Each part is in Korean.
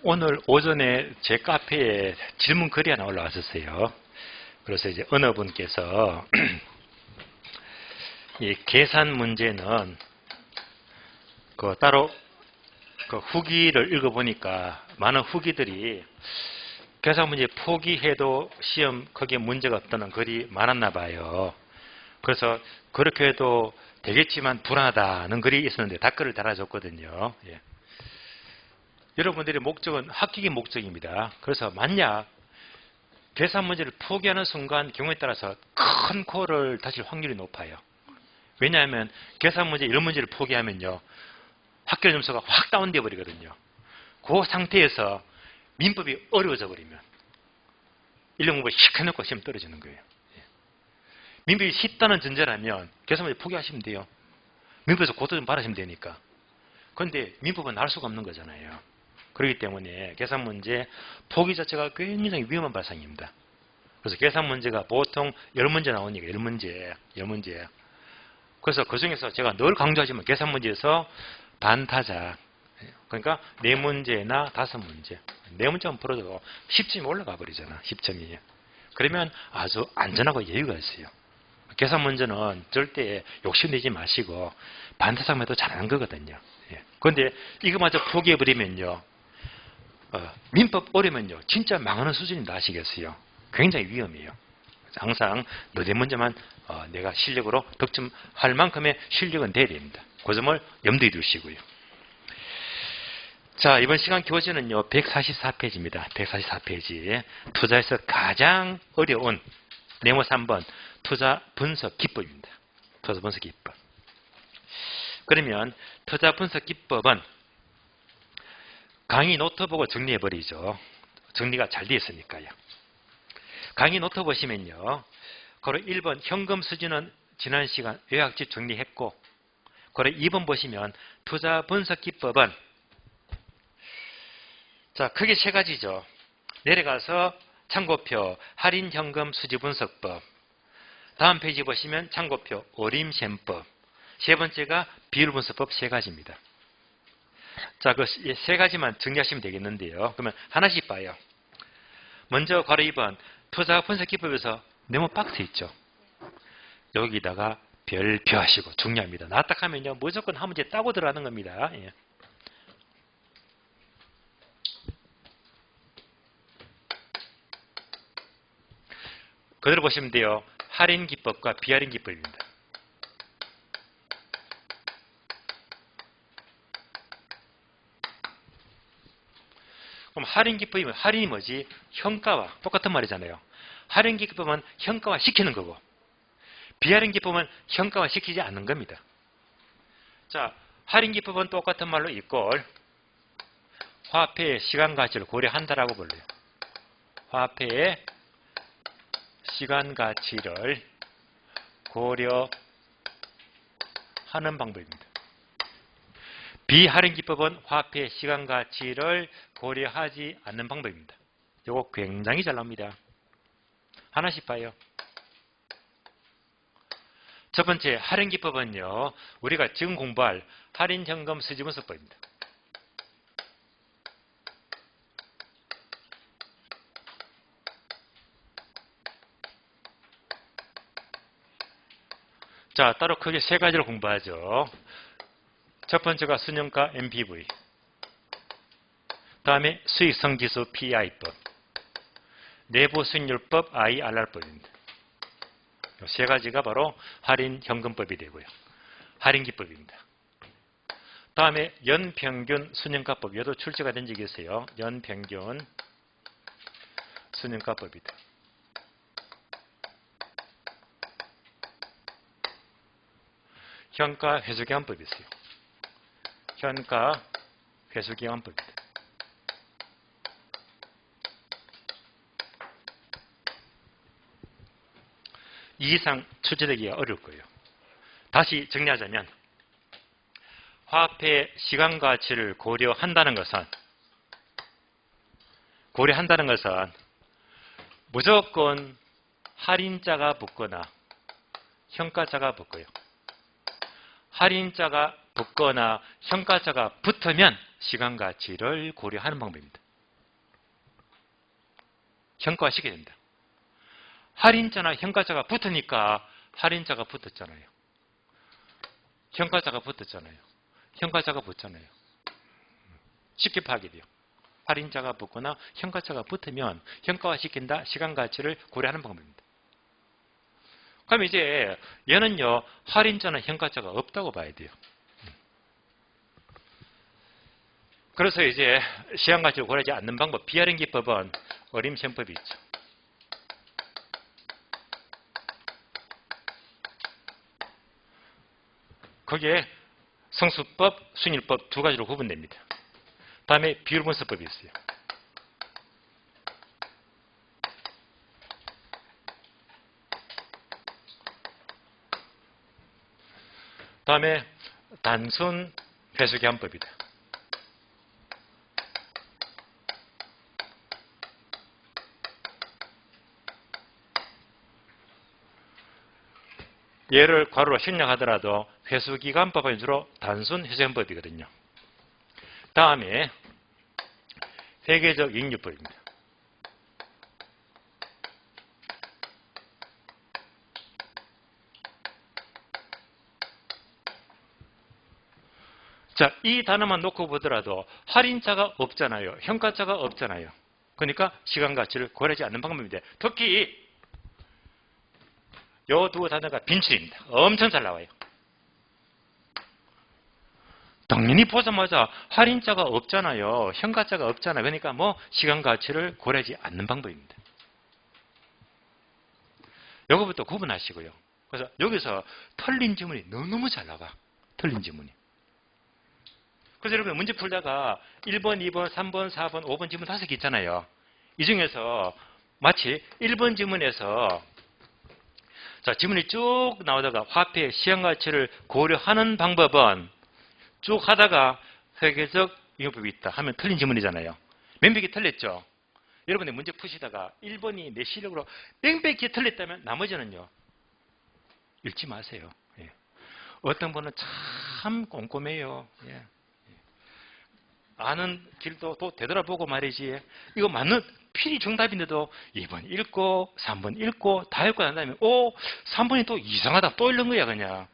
오늘 오전에 제 카페에 질문 글이 하나 올라왔었어요. 그래서 이제 어느 분께서 이 계산 문제는 따로 후기를 읽어보니까 많은 후기들이 계산 문제 포기해도 시험 거기에 문제가 없다는 글이 많았나 봐요. 그래서 그렇게 해도 되겠지만 불안하다는 글이 있었는데 댓글을 달아줬거든요. 예. 여러분들의 목적은 합격이 목적입니다. 그래서 만약 계산 문제를 포기하는 순간 경우에 따라서 큰 코를 다칠 확률이 높아요. 왜냐하면 계산 문제 이런 문제를 포기하면요, 학교 점수가 확 다운되어 버리거든요. 그 상태에서 민법이 어려워져 버리면 1년 공부 휙 해놓고 시험 떨어지는 거예요. 민법이 쉽다는 전제라면 계산 문제 포기하시면 돼요. 민법에서 고도 좀 받으시면 되니까. 그런데 민법은 알 수가 없는 거잖아요. 그렇기 때문에 계산 문제 포기 자체가 굉장히 위험한 발상입니다. 그래서 계산 문제가 보통 10문제 나오니까 10문제. 그래서 그 중에서 제가 늘 강조하지만 계산 문제에서 반타작, 그러니까 4문제나 5문제, 4문제만 풀어도 10점이 올라가 버리잖아. 10점이. 그러면 아주 안전하고 여유가 있어요. 계산 문제는 절대 욕심내지 마시고 반타작만 해도 잘하는 거거든요. 그런데 이거마저 포기해버리면요, 민법 어려면요 진짜 망하는 수준입니다. 아시겠어요? 굉장히 위험해요. 항상 너네 문제만 내가 실력으로 득점할 만큼의 실력은 돼야 됩니다. 그 점을 염두에 두시고요. 자, 이번 시간 교재는요 144페이지입니다. 144페이지. 투자에서 가장 어려운 네모 3번 투자 분석 기법입니다. 투자 분석 기법. 그러면 투자 분석 기법은 강의 노트북을 정리해버리죠. 정리가 잘 되어 있으니까요. 강의 노트 보시면요, 그리고 1번 현금 수준은 지난 시간 요약집 정리했고, 그리고 2번 보시면 투자 분석 기법은 자 크게 3가지죠. 내려가서 참고표 할인 현금 수지 분석법, 다음 페이지 보시면 참고표 어림셈법, 3번째가 비율 분석법 3가지입니다. 자, 그 3가지만 정리하시면 되겠는데요. 그러면 하나씩 봐요. 먼저 괄호 2번 투자 분석 기법에서 네모 박스 있죠. 여기다가 별표 하시고 중요합니다. 나딱 하면요 무조건 한 문제 따고 들어가는 겁니다. 예. 그대로 보시면 돼요. 할인 기법과 비할인 기법입니다. 그럼 할인 기법이면 할인이 뭐지? 현가와 똑같은 말이잖아요. 할인 기법은 현가화 시키는 거고, 비할인 기법은 현가화 시키지 않는 겁니다. 자, 할인 기법은 똑같은 말로 이꼴 화폐의 시간 가치를 고려한다라고 불러요. 화폐의 시간 가치를 고려하는 방법입니다. 비할인 기법은 화폐의 시간 가치를 고려하지 않는 방법입니다. 이거 굉장히 잘 나옵니다. 하나씩 봐요. 첫 번째 할인 기법은요, 우리가 지금 공부할 할인 현금 수지 분석법입니다. 자, 따로 크게 3가지를 공부하죠. 첫 번째가 순영가 MPV, 다음에 수익성지수 PI법, 내부 수익률법 IRR법입니다. 이 3가지가 바로 할인 현금법이 되고요. 할인 기법입니다. 다음에 연평균 순영가법, 이것도 출제가 된 적이 있어요. 연평균 순영가법이다. 현가 회수기간법이 있어요. 현가 회수기간법입니다. 이 이상 출제되기가 어려울 거예요. 다시 정리하자면 화폐 시간 가치를 고려한다는 것은 무조건 할인자가 붙거나 현가자가 붙고요. 할인자가 붙거나 현가자가 붙으면 시간 가치를 고려하는 방법입니다. 현가화시켜야 됩니다. 할인자나 현가자가 붙으니까 할인자가 붙었잖아요. 현가자가 붙었잖아요. 현가자가 붙잖아요. 쉽게 파악이 돼요. 할인자가 붙거나 현가자가 붙으면 현가화시킨다, 시간가치를 고려하는 방법입니다. 그럼 이제 얘는요, 할인자나 현가자가 없다고 봐야 돼요. 그래서 이제 시간가치를 고려하지 않는 방법, 비할인 기법은 어림셈법이 있죠. 거기에 성수법, 순일법 두 가지로 구분됩니다. 다음에 비율분석법이 있어요. 다음에 단순 회수계산법이다. 얘를 괄호로 생략하더라도 회수기간법은 주로 단순 회수계산법이거든요. 다음에 회계적 이익률법입니다. 자, 이 단어만 놓고 보더라도 할인자가 없잖아요. 현가자가 없잖아요. 그러니까 시간가치를 고려하지 않는 방법인데, 특히 요 두 단어가 빈출입니다. 엄청 잘 나와요. 당연히 보자마자 할인자가 없잖아요. 현가자가 없잖아요. 그러니까 뭐 시간가치를 고려하지 않는 방법입니다. 요거부터 구분하시고요. 그래서 여기서 틀린 지문이 너무너무 잘 나와. 틀린 지문이. 그래서 여러분 문제 풀다가 1번, 2번, 3번, 4번, 5번 지문 5개 있잖아요. 이 중에서 마치 1번 지문에서 자, 지문이 쭉 나오다가 화폐의 시간가치를 고려하는 방법은 쭉 하다가 회계적 이용법이 있다 하면 틀린 지문이잖아요. 몇 개 틀렸죠? 여러분이 문제 푸시다가 1번이 내 실력으로 뺑뺑이 틀렸다면 나머지는요. 읽지 마세요. 예. 어떤 분은 참 꼼꼼해요. 예. 아는 길도 또 되돌아보고 말이지. 이거 맞는 필히 정답인데도 2번 읽고 3번 읽고 다 읽고 난 다음에 3번이 또 이상하다 또 읽는 거야 그냥.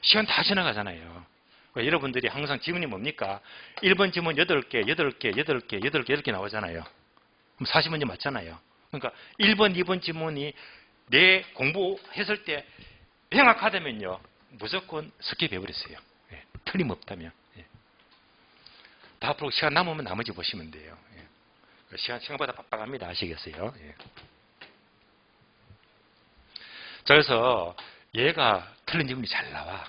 시간 다 지나가잖아요. 그러니까 여러분들이 항상 지문이 뭡니까? 1번 지문 8개, 8개, 8개, 8개 이렇게 나오잖아요. 그럼 40문제 맞잖아요. 그러니까 1번, 2번 지문이 내 공부했을 때 명확하다면요. 무조건 스킵해버렸어요. 예, 틀림없다면. 예. 다 앞으로 시간 남으면 나머지 보시면 돼요. 예. 시간 생각보다 빡빡합니다. 아시겠어요? 예. 자, 그래서 얘가 틀린 지문이 잘 나와.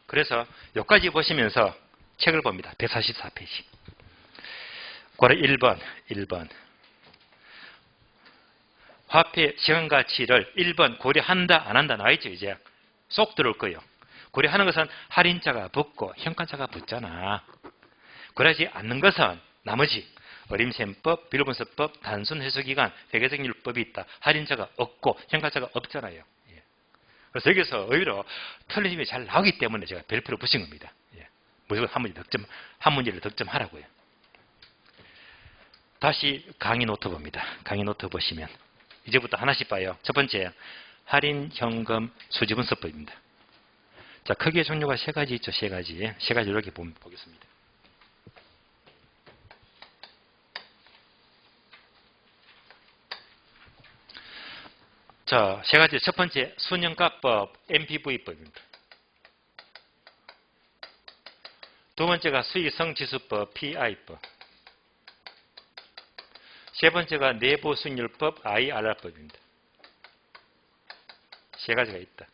그래서 여기까지 보시면서 책을 봅니다. 144페이지. 고려 1번. 화폐 시간가치를 1번 고려한다 안 한다 나와있죠. 이제 쏙 들어올 거예요. 고려하는 것은 할인자가 붙고 현가자가 붙잖아. 고려하지 않는 것은 나머지 어림셈법, 비율분석법, 단순 회수기간, 회계적 율법이 있다. 할인자가 없고 현가자가 없잖아요. 예. 그래서 여기서 오히려 틀린 점이 잘 나오기 때문에 제가 별표를 붙인 겁니다. 예. 무조건 한 문제를 득점하라고요. 다시 강의 노트 봅니다. 강의 노트 보시면 이제부터 하나씩 봐요. 첫 번째, 할인 현금 수지분석법입니다. 자, 크게 종류가 세 가지 있죠. 세 가지 이렇게 보겠습니다. 자, 세 가지. 첫 번째, 순영가법, MPV법입니다. 두 번째가 수익성지수법, PI법. 세 번째가 내부순율법, IRR법입니다. 세 가지가 있다.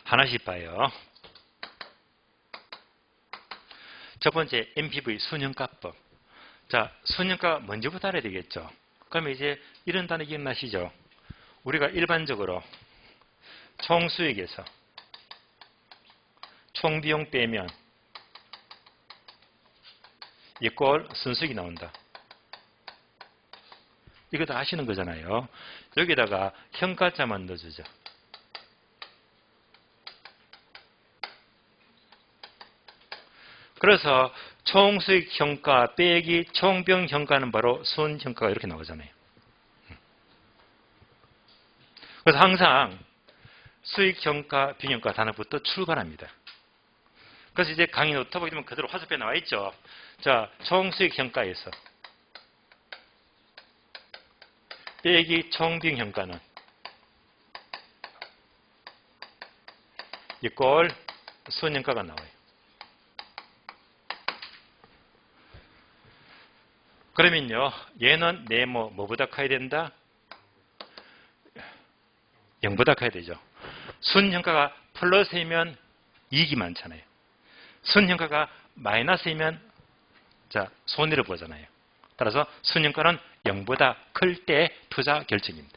하나씩 봐요. 첫 번째, MPV 순영가법. 자, 순영가 먼저부터 알아야 되겠죠. 그러면 이제 이런 단어 기억나시죠? 우리가 일반적으로 총수익에서 총비용 빼면 이꼴 순수익이 나온다. 이거 다 아시는 거잖아요. 여기다가 현가자만 넣어주죠. 그래서 총수익형가 빼기 총비용형가는 바로 순형가가 이렇게 나오잖아요. 그래서 항상 수익형가, 비용형가 단어부터 출발합니다. 그래서 이제 강의 노트 보게 되면 그대로 화살표에 나와 있죠. 자, 총수익형가에서 빼기 총비용형가는 이꼴 순형가가 나와요. 그러면요, 얘는 네모 뭐보다 커야 된다? 0보다 커야 되죠. 순형가가 플러스이면 이익이 많잖아요. 순형가가 마이너스이면 자, 손해를 보잖아요. 따라서 순형가는 0보다 클 때 투자 결정입니다.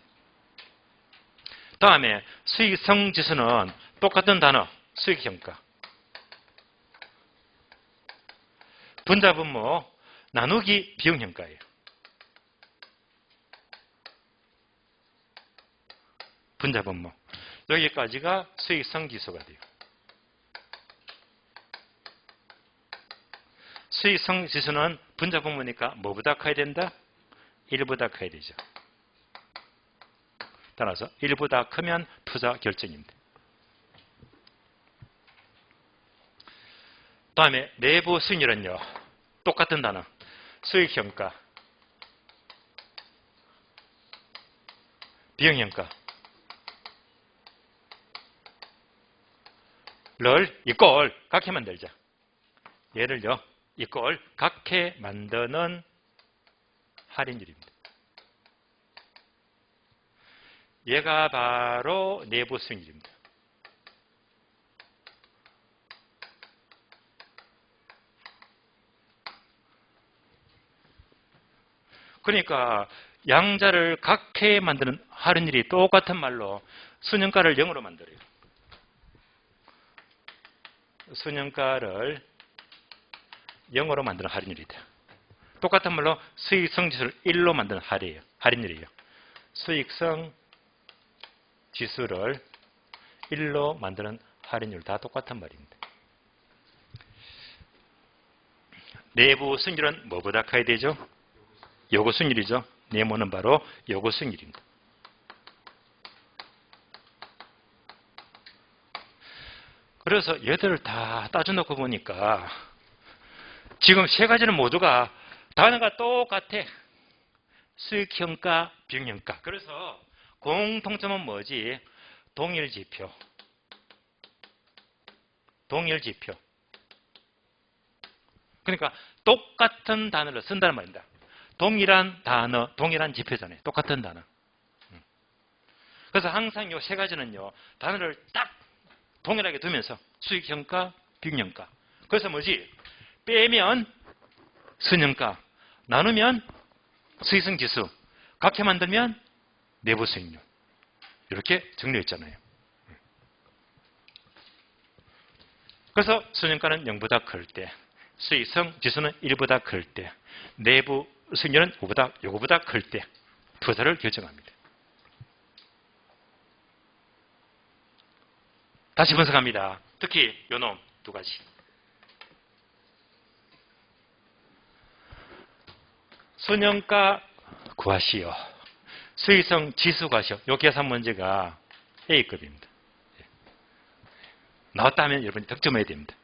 다음에 수익성 지수는 똑같은 단어, 수익형가. 분자분모 나누기 비용형가예요. 분자분모. 여기까지가 수익성 지수가 돼요. 수익성 지수는 분자분모니까 뭐보다 커야 된다? 1보다 커야 되죠. 따라서 1보다 크면 투자 결정입니다. 다음에 내부 수익률은요. 똑같은 단어. 수익형가, 비용형가 를 이꼴 각해 만들자. 얘를요. 이꼴 각해 만드는 할인율입니다. 얘가 바로 내부 수익률입니다. 그러니까 양자를 각해 만드는 할인율이 똑같은 말로 순형가를 0으로 만들어요. 순형가를 0으로 만드는 할인율이다. 똑같은 말로 수익성 지수를 1로 만드는 할인율이에요. 수익성 지수를 1로 만드는 할인율 다 똑같은 말입니다. 내부 수익률은 뭐보다 커야 되죠? 요구 수익률이죠. 네모는 바로 요구 수익률입니다. 그래서 얘들을 다 따져놓고 보니까 지금 세 가지는 모두가 단어가 똑같아. 수익형가, 비용형가. 그래서 공통점은 뭐지? 동일지표. 동일지표. 그러니까 똑같은 단어를 쓴다는 말입니다. 동일한 단어, 동일한 지표잖아요. 똑같은 단어. 그래서 항상 이 세 가지는요, 단어를 딱 동일하게 두면서 수익형가, 비용형가. 그래서 뭐지? 빼면 순형가, 나누면 수익성 지수, 각해 만들면 내부 수익률. 이렇게 정리했잖아요. 그래서 순형가는 0보다 클 때, 수익성 지수는 1보다 클 때, 내부 수익률은 요거보다 클 때 투자를 결정합니다. 다시 분석합니다. 특히 요놈 두 가지. 순형가 구하시오. 수익성 지수 구하시오. 요 계산 문제가 A급입니다. 나왔다 하면 여러분이 득점해야 됩니다.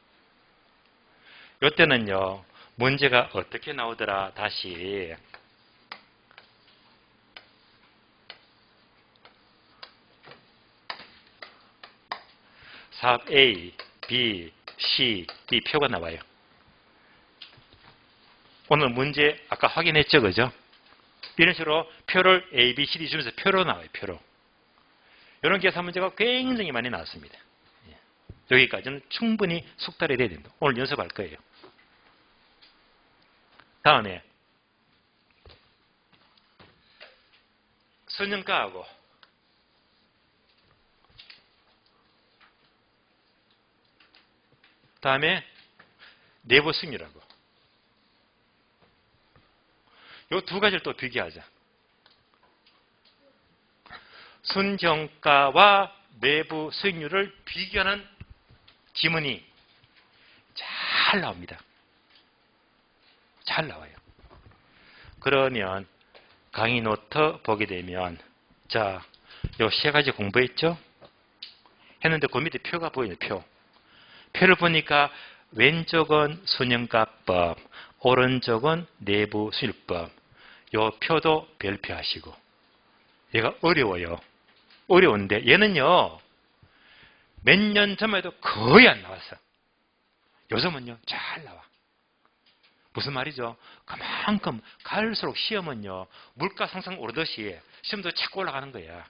요때는요. 문제가 어떻게 나오더라. 다시 사업 A, B, C, D 표가 나와요. 오늘 문제 아까 확인했죠. 그죠? 이런 식으로 표를 A, B, C, D 주면서 표로 나와요. 표로. 이런 계산 문제가 굉장히 많이 나왔습니다. 여기까지는 충분히 숙달이 돼야 됩니다. 오늘 연습할 거예요. 다음에 순형가하고 다음에 내부 수익률하고 이 두 가지를 또 비교하자. 순형가와 내부 수익률을 비교하는 지문이 잘 나옵니다. 잘 나와요. 그러면 강의 노트 보게 되면 자, 요 세 가지 공부했죠? 했는데 그 밑에 표가 보이네요. 표를 보니까 왼쪽은 순형가법, 오른쪽은 내부 수일법. 요 표도 별표하시고. 얘가 어려워요. 어려운데 얘는요. 몇 년 전만 해도 거의 안 나왔어. 요즘은요. 잘 나와. 무슨 말이죠? 그만큼 갈수록 시험은요. 물가 상승 오르듯이 시험도 자꾸 올라가는 거야.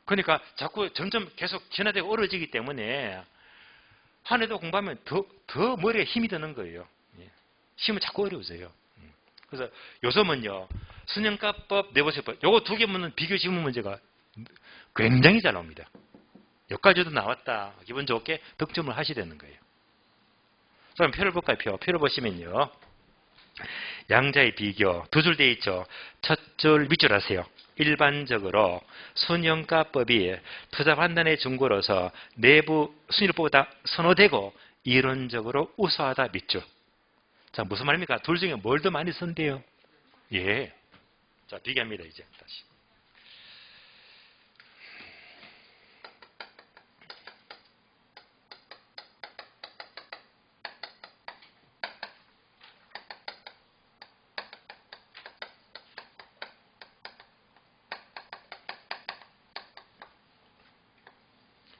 그러니까 자꾸 점점 계속 진화되고 어려지기 때문에 한 해도 공부하면 더 머리에 힘이 드는 거예요. 시험은 자꾸 어려워져요. 그래서 요즘은요. 순형가법, 내부수법 요거 두 개 문은 비교 지문 문제가 굉장히 잘 나옵니다. 여기까지도 나왔다. 기분 좋게 득점을 하셔야 되는 거예요. 그럼 표를 볼까요? 표를 보시면요. 양자의 비교 두 줄 되어 있죠. 첫 줄 밑줄 하세요. 일반적으로 순형가법이 투자 판단의 중고로서 내부 순위법보다 선호되고 이론적으로 우수하다 밑줄. 자, 무슨 말입니까? 둘 중에 뭘 더 많이 쓴대요? 예. 자, 비교합니다, 이제. 다시.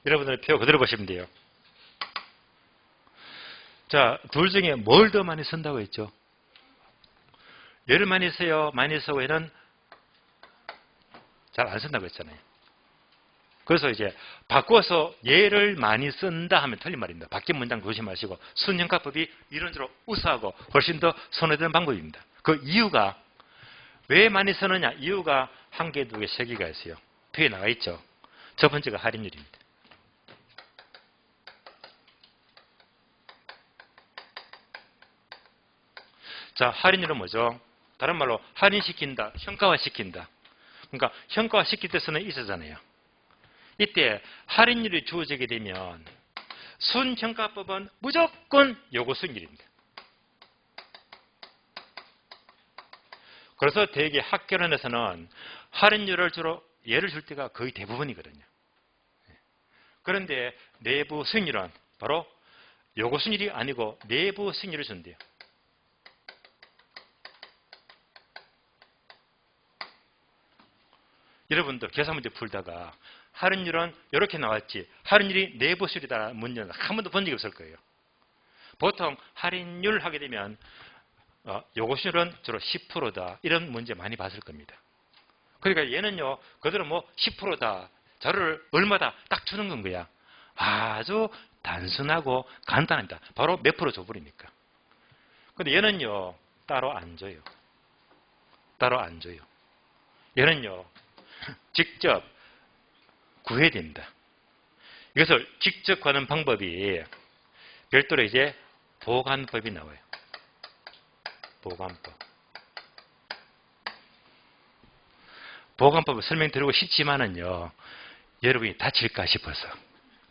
여러분들 표 그대로 보시면 돼요. 자, 둘 중에 뭘 더 많이 쓴다고 했죠? 얘를 많이 써요? 많이 쓰고 얘는 잘 안 쓴다고 했잖아요. 그래서 이제 바꿔서 얘를 많이 쓴다 하면 틀린 말입니다. 바뀐 문장 조심하시고 순형가법이 이론적으로 우수하고 훨씬 더 선호되는 방법입니다. 그 이유가 왜 많이 쓰느냐? 이유가 한 개, 두 개, 세 개가 있어요. 표에 나와 있죠. 첫 번째가 할인율입니다. 자, 할인율은 뭐죠? 다른 말로 할인시킨다, 현가화시킨다. 그러니까 현가화시킬 때 쓰는 있었잖아요. 이때 할인율이 주어지게 되면 순형가법은 무조건 요구 수익률입니다. 그래서 대개 학교론에서는 할인율을 주로 예를 줄 때가 거의 대부분이거든요. 그런데 내부 수익률은 바로 요구 수익률이 아니고 내부 수익률을 준대요. 여러분들 계산 문제 풀다가 할인율은 이렇게 나왔지 할인율이 내부 수익이다라는 문제는 한 번도 본 적이 없을 거예요. 보통 할인율 하게 되면 요구 수익률은 주로 10%다 이런 문제 많이 봤을 겁니다. 그러니까 얘는요 그대로 뭐 10%다 자료를 얼마다 딱 주는 건 거야. 아주 단순하고 간단합니다. 바로 몇 프로 줘버리니까. 근데 얘는요 따로 안 줘요. 따로 안 줘요. 얘는요 직접 구해야 됩니다. 이것을 직접 구하는 방법이 별도로 이제 보관법이 나와요. 보관법. 보관법을 설명드리고 싶지만은요, 여러분이 다칠까 싶어서.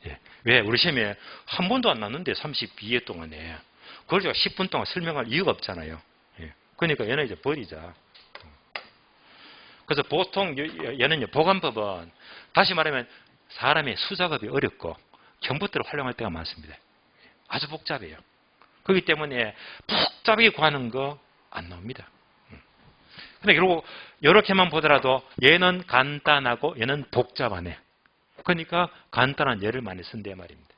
예. 왜? 우리 시험에 한 번도 안 났는데 32회 동안에. 그걸 제가 10분 동안 설명할 이유가 없잖아요. 예. 그러니까 얘는 이제 버리자. 그래서 보통 얘는요, 보관법은 다시 말하면 사람의 수작업이 어렵고 경부대로 활용할 때가 많습니다. 아주 복잡해요. 그렇기 때문에 복잡하게 구하는 거 안 나옵니다. 근데 결국 이렇게만 보더라도 얘는 간단하고 얘는 복잡하네. 그러니까 간단한 예를 많이 쓴대 말입니다.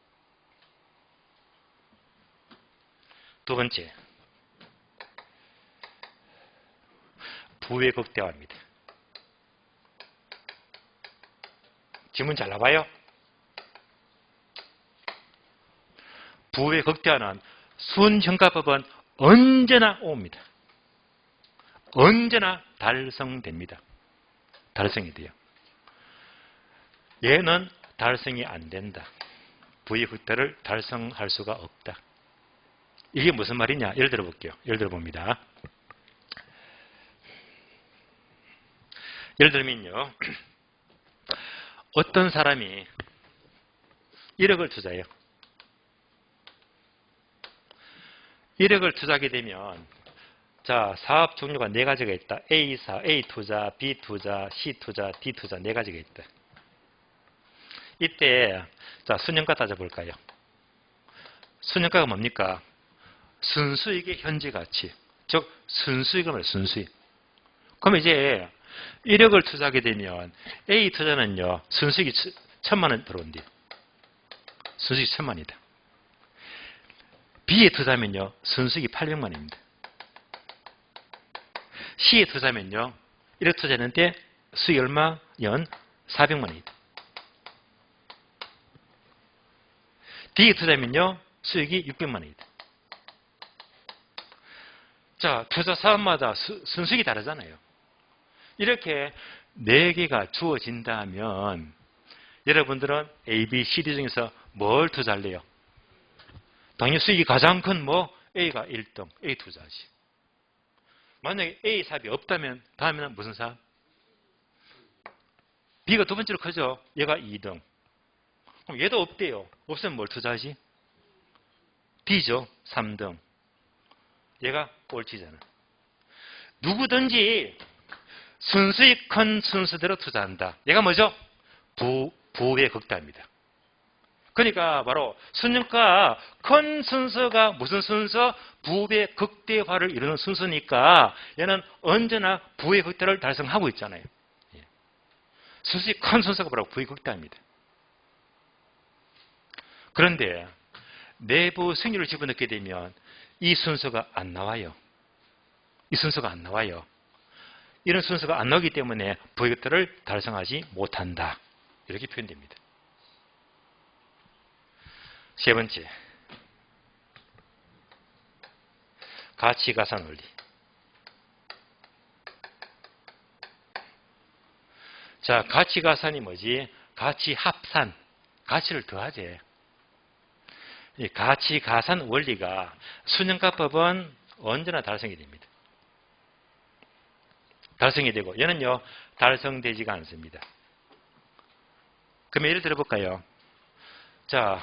두 번째, 부의 극대화입니다. 지문 잘 나와요? 부의 극대화는 순형가법은 언제나 옵니다. 언제나 달성됩니다. 달성이 돼요. 얘는 달성이 안 된다. 부의 극대화를 달성할 수가 없다. 이게 무슨 말이냐? 예를 들어 볼게요. 예를 들어 봅니다. 예를 들면요. 어떤 사람이 1억을 투자해요. 1억을 투자하게 되면 자, 사업 종류가 네 가지가 있다. A 투자, B 투자, C 투자, D 투자 네 가지가 있다. 이때 자, 순영가 따져볼까요? 순영가가 뭡니까? 순수익의 현재 가치. 즉 순수익을 말해요. 순수익. 그럼 이제 1억을 투자하게 되면 A 투자는요. 순수익이 1,000만 원 들어온대요. 순수익이 1,000만이다. B에 투자하면요. 순수익이 800만 원입니다. C에 투자하면요. 1억 투자했는데 수익 얼마? 연 400만 원이다. D에 투자하면요. 수익이 600만 원이다. 자, 투자 사업마다 순수익이 다르잖아요. 이렇게 4개가 주어진다면 여러분들은 A, B, C, D 중에서 뭘 투자할래요? 당연히 수익이 가장 큰 A가 1등, A 투자하지. 만약에 A 사업이 없다면 다음에는 무슨 사업? B가 두 번째로 크죠? 얘가 2등. 그럼 얘도 없대요. 없으면 뭘 투자하지? D죠. 3등. 얘가 꼴찌잖아. 누구든지 순수익 큰 순서대로 투자한다. 얘가 뭐죠? 부의 극대화입니다. 그러니까 바로 순영가 큰 순서가 무슨 순서? 부의 극대화를 이루는 순서니까 얘는 언제나 부의 극대화를 달성하고 있잖아요. 순수익 큰 순서가 바로 부의 극대화입니다. 그런데 내부 수익률을 집어넣게 되면 이 순서가 안 나와요. 이 순서가 안 나와요. 이런 순서가 안 나오기 때문에 부의 극대화를 달성하지 못한다. 이렇게 표현됩니다. 세 번째, 가치가산 원리. 자, 가치가산이 뭐지? 가치합산, 가치를 더하지. 이 가치가산 원리가 순영가법은 언제나 달성이 됩니다. 달성이 되고 얘는요 달성되지가 않습니다. 그러면 예를 들어볼까요? 자,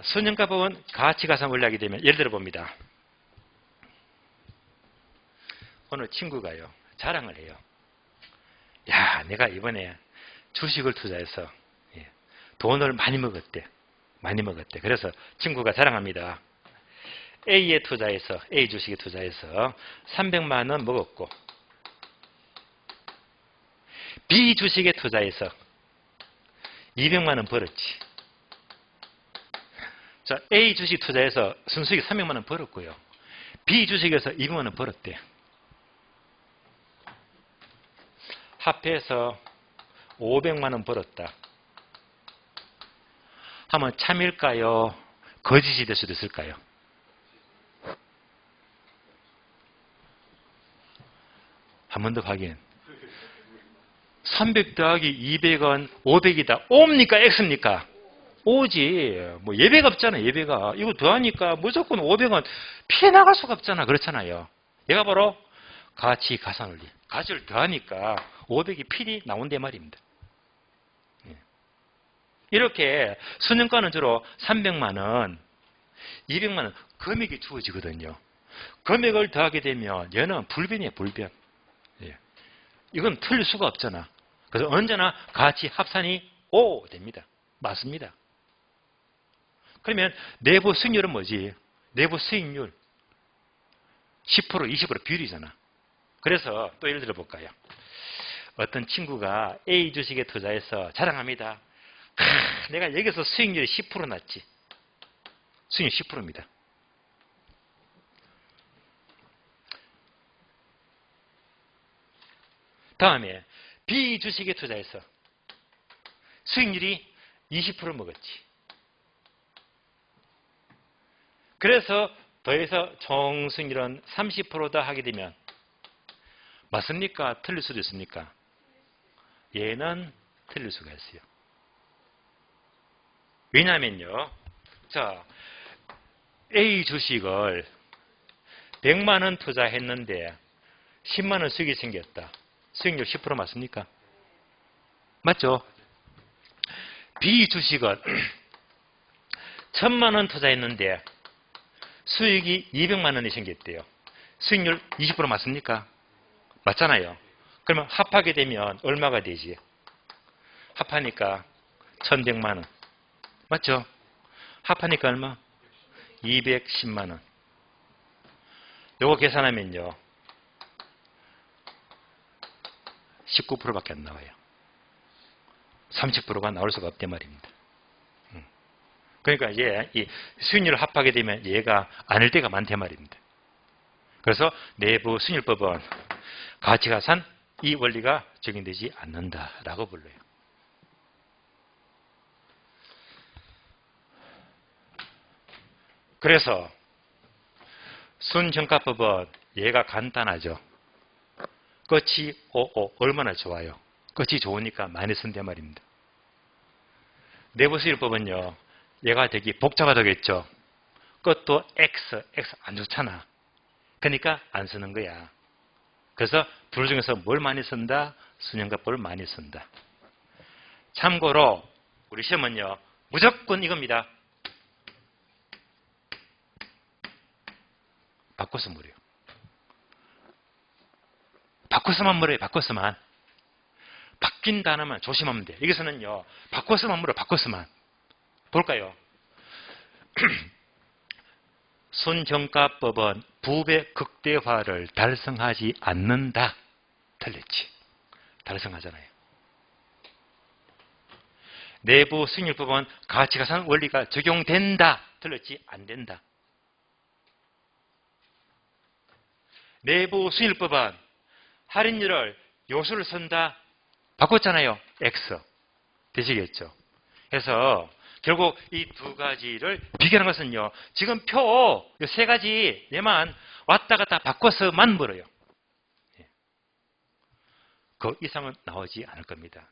순영가법은 가치가산 원리 하게 되면 예를 들어 봅니다. 어느 친구가요 자랑을 해요. 야, 내가 이번에 주식을 투자해서 돈을 많이 먹었대. 그래서 친구가 자랑합니다. A에 투자해서 A 주식에 투자해서 300만 원 먹었고 B 주식에 투자해서 200만 원 벌었지. 자, A 주식 투자해서 순수익 300만 원 벌었고요. B 주식에서 200만 원 벌었대. 합해서 500만 원 벌었다. 하면 참일까요? 거짓이 될 수도 있을까요? 한 번 더 확인. 300 더하기 200은 500이다. O입니까? X입니까? O지. 뭐 예배가 없잖아요. 예배가. 이거 더하니까 무조건 500은 피해 나갈 수가 없잖아. 그렇잖아요. 얘가 바로 가치가산 원리. 가치를 더하니까 500이 필히 나온대 말입니다. 이렇게 순영가는 주로 300만 원, 200만 원 금액이 주어지거든요. 금액을 더하게 되면 얘는 불변이에요. 불변. 이건 틀릴 수가 없잖아. 그래서 언제나 가치 합산이 O 됩니다. 맞습니다. 그러면 내부 수익률은 뭐지? 내부 수익률 10%, 20% 비율이잖아. 그래서 또 예를 들어 볼까요? 어떤 친구가 A 주식에 투자해서 자랑합니다. 내가 여기서 수익률이 10% 났지. 수익률 10%입니다. 다음에 B 주식에 투자해서 수익률이 20% 먹었지. 그래서 더해서 총 수익률은 30%다 하게 되면 맞습니까? 틀릴 수도 있습니까? 얘는 틀릴 수가 있어요. 왜냐하면요. 자, A 주식을 100만 원 투자했는데 10만 원 수익이 생겼다. 수익률 10% 맞습니까? 맞죠? B 주식은 1000만 원 투자했는데 수익이 200만 원이 생겼대요. 수익률 20% 맞습니까? 맞잖아요. 그러면 합하게 되면 얼마가 되지? 합하니까 1100만 원. 맞죠? 합하니까 얼마? 210만 원. 요거 계산하면요. 19%밖에 안 나와요. 30%가 나올 수가 없단 말입니다. 그러니까 이제 이 수익률을 합하게 되면 얘가 아닐 때가 많단 말입니다. 그래서 내부 수익률법은 가치가산 이 원리가 적용되지 않는다라고 불러요. 그래서 순정가법은 얘가 간단하죠. 끝이 55 얼마나 좋아요. 끝이 좋으니까 많이 쓴단 말입니다. 내부 수익률법은요. 얘가 되게 복잡하다겠죠. 끝도 X 안 좋잖아. 그러니까 안 쓰는 거야. 그래서 둘 중에서 뭘 많이 쓴다? 순정가법을 많이 쓴다. 참고로 우리 시험은요. 무조건 이겁니다. 바꿔서 물어요. 바꿔서만 물어요. 바꿔서만. 바뀐 단어만 조심하면 돼. 여기서는요. 바꿔서만 물어요. 바꿔서만. 볼까요? 순정가법은 부배 극대화를 달성하지 않는다. 틀렸지. 달성하잖아요. 내부 수익률법은 가치가산 원리가 적용된다. 틀렸지. 안 된다. 내부 수익률법은 할인율을 요소를 쓴다. 바꿨잖아요. X. 되시겠죠? 그래서 결국 이 두 가지를 비교하는 것은요. 지금 표 세 가지 얘만 왔다 갔다 바꿔서만 물어요. 그 이상은 나오지 않을 겁니다.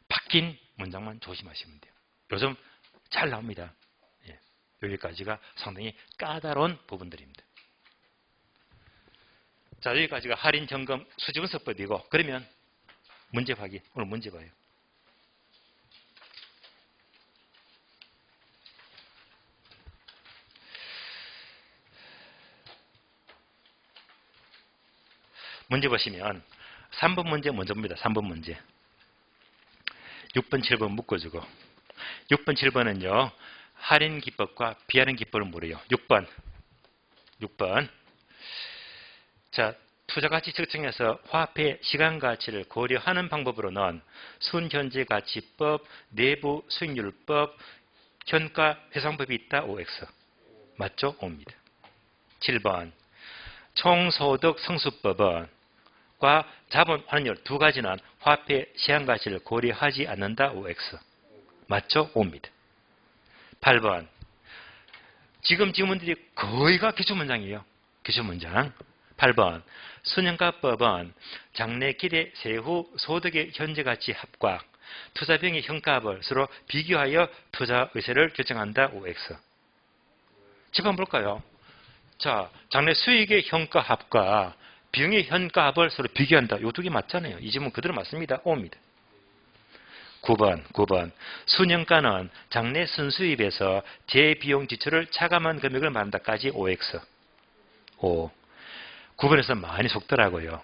바뀐 문장만 조심하시면 돼요. 요즘 잘 나옵니다. 여기까지가 상당히 까다로운 부분들입니다. 자, 여기까지가 할인 점검 수지분석법이고, 그러면 문제 확인. 오늘 문제 봐요. 문제 보시면 3번 문제 먼저 봅니다. 3번 문제. 6번, 7번 묶어주고 6번, 7번은요. 할인 기법과 비할인 기법을 물어요. 6번. 자, 투자가치 측정에서 화폐 시간가치를 고려하는 방법으로는 순현재가치법, 내부 수익률법, 현가회상법이 있다. OX. 맞죠? O입니다. 7번. 총소득 성수법은 과 자본 환율 두 가지는 화폐 시한가치를 고려하지 않는다. OX. 맞죠? O입니다. 8번. 지금 질문들이 거의가 기초문장이에요. 기초문장. 8번. 순현가법은 장래 기대 세후 소득의 현재가치 합과 투자 비용의 현가합을 서로 비교하여 투자 의사를 결정한다. OX. 집 한번 볼까요? 자, 장래 수익의 현가합과 비용의 현가합을 서로 비교한다. 요 두 개 맞잖아요. 이 질문 그대로 맞습니다. O입니다. 9번. 순현가는 장래 순수입에서 재비용 지출을 차감한 금액을 말한다까지 OX. O. 9번에서 많이 속더라고요.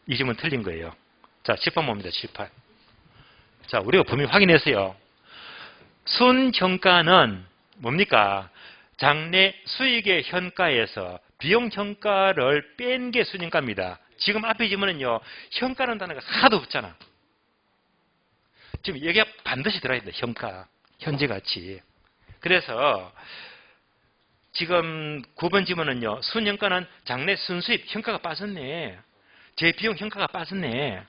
이 질문 틀린 거예요. 자, 10번 봅니다. 7, 8. 자, 우리가 범위 확인했어요. 순현가는 뭡니까? 장래 수익의 현가에서 비용 현가를 뺀 게 순현가입니다. 지금 앞에 질문은요. 현가라는 단어가 하나도 없잖아. 지금 여기가 반드시 들어야 된다. 현가. 현재가치. 그래서 지금 9번 질문은요. 순현가는 장래 순수입 현가가 빠졌네. 제 비용 현가가 빠졌네.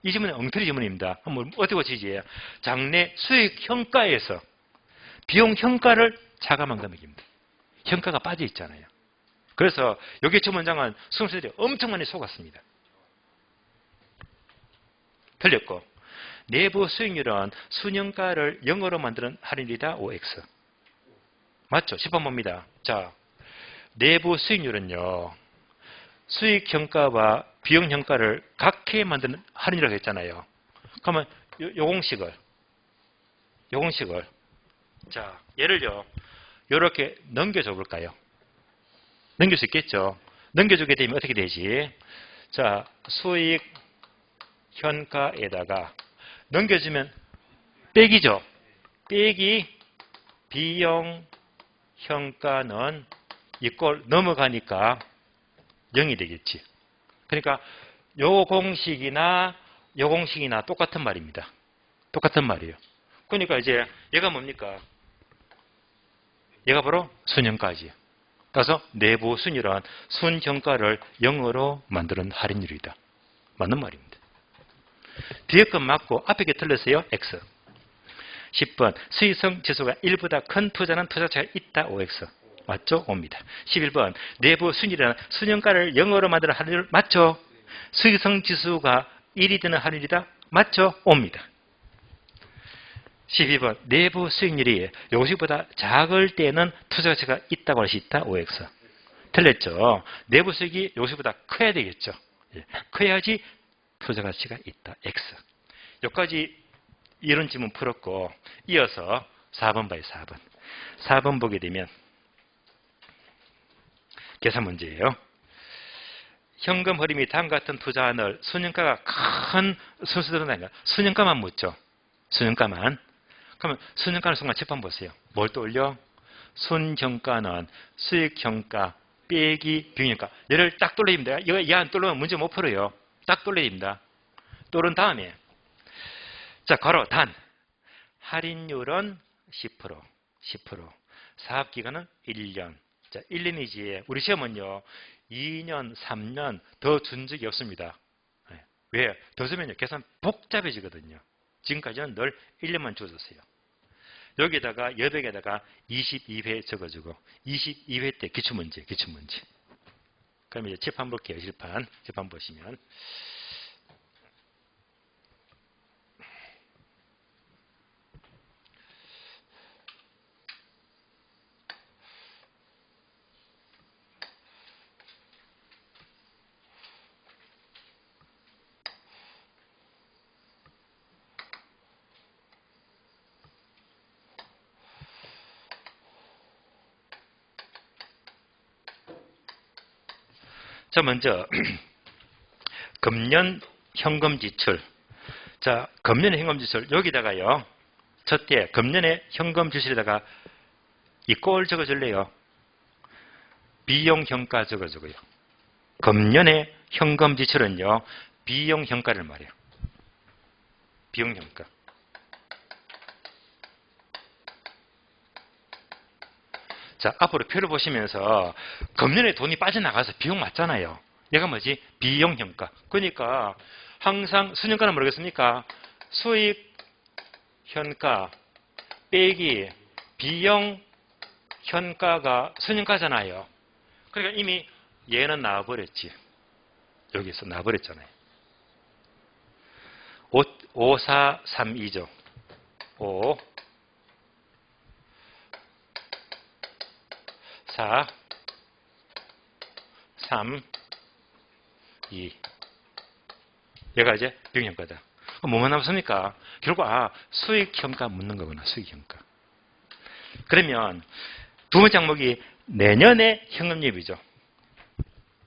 이 질문은 엉터리 질문입니다. 한번 어떻게 고치지? 장래 수익 현가에서 비용 현가를 차감한 금액입니다. 현가가 빠져 있잖아요. 그래서 여기 첫 문장은 수험생들이 엄청 많이 속았습니다. 틀렸고 내부 수익률은 순현가를 0으로 만드는 할인이다. OX. 맞죠? 10번 봅니다. 자, 내부 수익률은요. 수익 현가와 비용 현가를 각해 만드는 할인이라고 했잖아요. 그러면 요 공식을 자, 예를요. 이렇게 넘겨줘 볼까요? 넘길 수 있겠죠. 넘겨주게 되면 어떻게 되지? 자, 수익 현가에다가 넘겨주면 빼기죠. 빼기 비용 현가는 이꼴 넘어가니까 0이 되겠지. 그러니까 요 공식이나 똑같은 말입니다. 똑같은 말이에요. 그러니까 이제 얘가 뭡니까? 얘가 바로 순현가지. 따라서 내부 순위란 순현가를 0으로 만드는 할인율이다. 맞는 말입니다. 뒤에 건 맞고 앞에 게 틀렸어요. X. 10번 수익성 지수가 1보다 큰 투자는 투자처가 있다. OX. 맞죠? O입니다. 11번 내부 순위란 순현가를 0으로 만드는 할인율 맞죠? 수익성 지수가 1이 되는 할인율이다. 맞죠? O입니다. 12번 내부 수익률이 요식보다 작을 때는 투자 가치가 있다고 할 수 있다. OX. 틀렸죠. 내부 수익이 요식보다 커야 되겠죠. 커야지 투자 가치가 있다. X. 여기까지 이런 질문 풀었고 이어서 4번 봐요. 4번. 4번 보게 되면 계산 문제예요. 현금 흐름이 다음과 같은 투자안을 순현가가 큰 순수들은 아닌가. 순현가만 묻죠. 순현가만. 그러면 순현가는 순간 칠판 보세요. 뭘 떠올려? 순현가는 수익현가 빼기 비용현가. 얘를 딱 떠올리면 돼요. 얘 안 떠올리면 문제 못 풀어요. 딱 떠올려야 됩니다. 떠오른 다음에 자, 괄호 단. 할인율은 10%. 10%. 사업기간은 1년. 자, 1년이지. 우리 시험은요. 2년, 3년 더 준 적이 없습니다. 왜? 더 주면요. 계산 복잡해지거든요. 지금까지는 늘 1년만 줘줬어요. 여기다가 여백에다가 22회 적어주고 22회 때 기출문제. 그럼 이제 칠판 볼게요. 칠판 보시면 자, 먼저 금년 현금 지출. 자, 금년의 현금 지출 여기다가요. 첫째 금년의 현금 지출에다가 이 꼴 적어줄래요. 비용 현가 적어주고요. 금년의 현금 지출은요. 비용 현가를 말해요. 비용 현가. 자, 앞으로 표를 보시면서 금년에 돈이 빠져나가서 비용 맞잖아요. 얘가 뭐지? 비용 현가. 그러니까 항상 순현가는 모르겠습니까? 수익 현가 빼기 비용 현가가 순현가잖아요. 그러니까 이미 얘는 나와버렸지. 여기서 나와버렸잖아요. 5, 4, 3, 2죠. 5 4, 3, 2. 얘가 이제 비용현가다. 뭐만 남습니까? 결국 수익현가 묻는 거구나. 수익현가. 그러면 두 번째 항목이 내년의 현금유입이죠.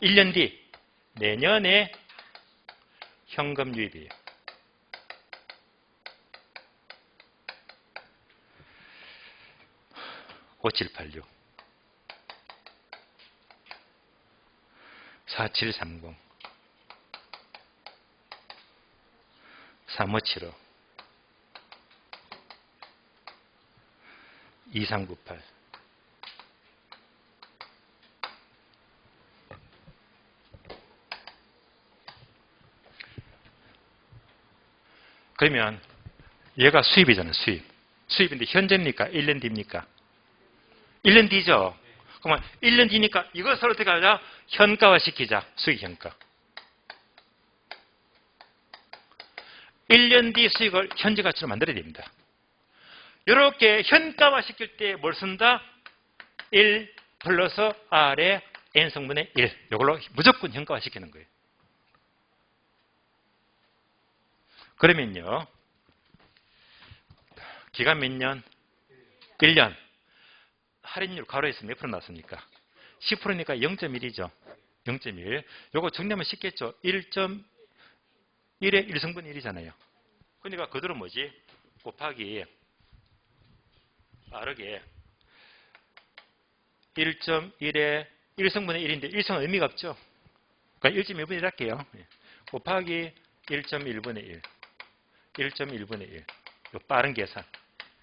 1년 뒤 내년의 현금유입이에요. (5786) 4730 3575 2398 그러면 얘가 수입이잖아요. 수입인데 현재입니까? 1년 뒤입니까? 1년 뒤죠. 그러면 1년 뒤니까 이것을 어떻게 하자? 현가화 시키자. 수익 현가. 1년 뒤 수익을 현재 가치로 만들어야 됩니다. 이렇게 현가화 시킬 때 뭘 쓴다? 1 플러스 R의 N성분의 1. 이걸로 무조건 현가화 시키는 거예요. 그러면요. 기간 몇 년? 1년. 할인율 가로에서 몇 프로 나왔습니까? 10%니까 0.1이죠. 0.1. 요거 정리하면 쉽겠죠. 1.1에 1승분의 1이잖아요. 그러니까 그대로 뭐지? 곱하기 빠르게 1.1에 1승분의 1인데 1승은 의미가 없죠. 그러니까 1.1분의 1 할게요. 곱하기 1.1분의 1. 1.1분의 1. 요 빠른 계산.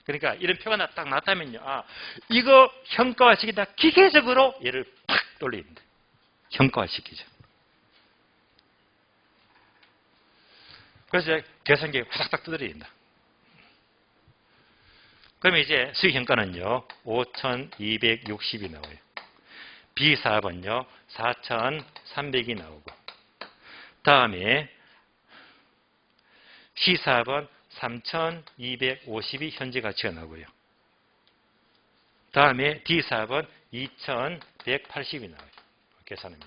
그러니까 이런 표가 딱 나타나면요. 아, 이거 형가화시키다 기계적으로 얘를 팍 돌립니다. 형가화시키죠. 그래서 계산기에 후닥닥 두드립니다. 그러면 이제 수익형가는요. 5,260이 나와요. B4번요. 4,300이 나오고 다음에 C4번 3,250이 현재 가치가 나오고요. 다음에 D4번 2,180이 나와요. 계산합니다.